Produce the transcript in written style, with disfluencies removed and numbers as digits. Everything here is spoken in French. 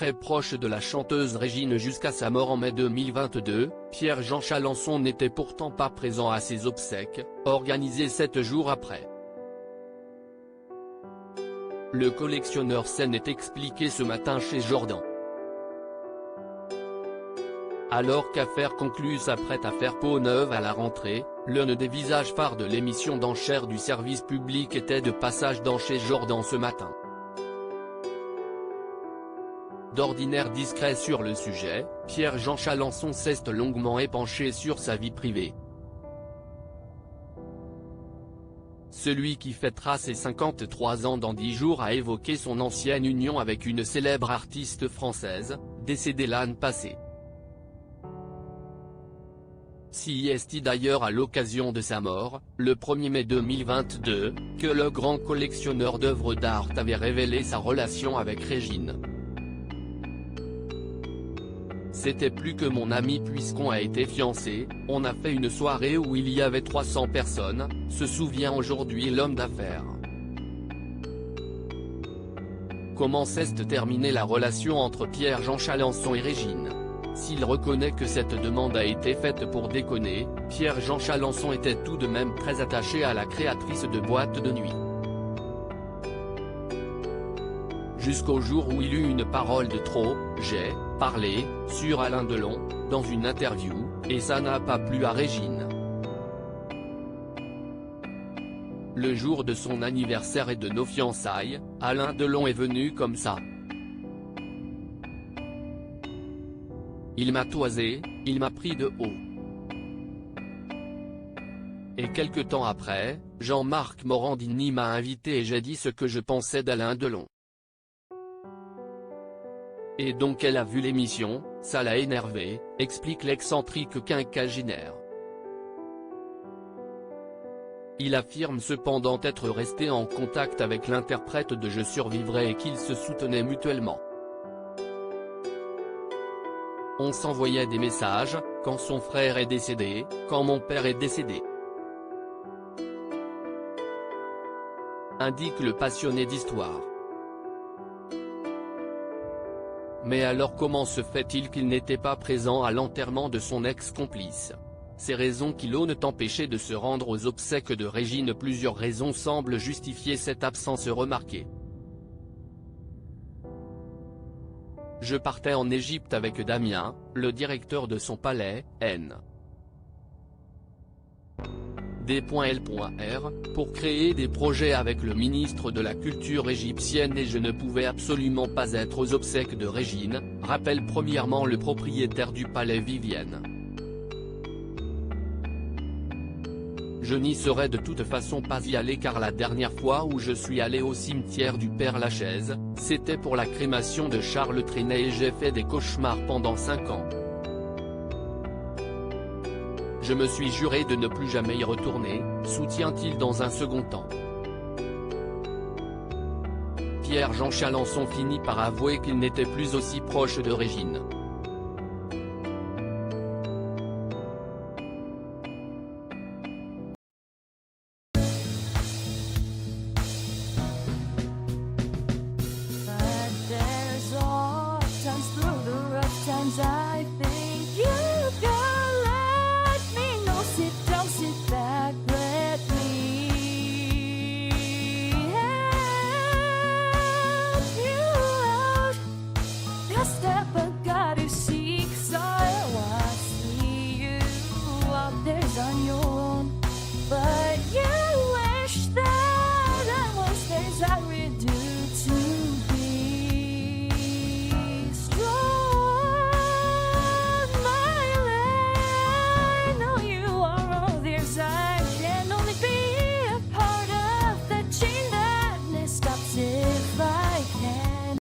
très proche de la chanteuse Régine jusqu'à sa mort en mai 2022, Pierre-Jean Chalancon n'était pourtant pas présent à ses obsèques, organisées 7 jours après. Le collectionneur s'en est expliqué ce matin chez Jordan. Alors qu'Affaires conclue s'apprête à faire peau neuve à la rentrée, l'un des visages phares de l'émission d'enchères du service public était de passage dans chez Jordan ce matin. D'ordinaire discret sur le sujet, Pierre-Jean Chalancon s'est longuement épanché sur sa vie privée. Celui qui fêtera ses 53 ans dans 10 jours a évoqué son ancienne union avec une célèbre artiste française, décédée l'année passée. C'est d'ailleurs à l'occasion de sa mort, le 1er mai 2022, que le grand collectionneur d'œuvres d'art avait révélé sa relation avec Régine. C'était plus que mon ami puisqu'on a été fiancés, on a fait une soirée où il y avait 300 personnes, se souvient aujourd'hui l'homme d'affaires. Comment s'est terminée la relation entre Pierre-Jean Chalancon et Régine? S'il reconnaît que cette demande a été faite pour déconner, Pierre-Jean Chalancon était tout de même très attaché à la créatrice de boîtes de nuit. Jusqu'au jour où il eut une parole de trop, j'ai parlé, sur Alain Delon, dans une interview, et ça n'a pas plu à Régine. Le jour de son anniversaire et de nos fiançailles, Alain Delon est venu comme ça. Il m'a toisé, il m'a pris de haut. Et quelque temps après, Jean-Marc Morandini m'a invité et j'ai dit ce que je pensais d'Alain Delon. Et donc elle a vu l'émission, ça l'a énervé, explique l'excentrique quinquagénaire. Il affirme cependant être resté en contact avec l'interprète de Je survivrai et qu'ils se soutenaient mutuellement. On s'envoyait des messages, quand son frère est décédé, quand mon père est décédé. Indique le passionné d'histoire. Mais alors comment se fait-il qu'il n'était pas présent à l'enterrement de son ex-complice? Ces raisons qui l'ont empêché de se rendre aux obsèques de Régine. Plusieurs raisons semblent justifier cette absence remarquée. Je partais en Égypte avec Damien, le directeur de son palais, N. D.L.R, pour créer des projets avec le ministre de la Culture égyptienne et je ne pouvais absolument pas être aux obsèques de Régine, rappelle premièrement le propriétaire du palais Vivienne. Je n'y serais de toute façon pas y allé car la dernière fois où je suis allé au cimetière du Père-Lachaise, c'était pour la crémation de Charles Trenet et j'ai fait des cauchemars pendant 5 ans. Je me suis juré de ne plus jamais y retourner, soutient-il dans un second temps. Pierre-Jean Chalancon finit par avouer qu'il n'était plus aussi proche de Régine. I think you can let me know. Sit back, let me help you out. Just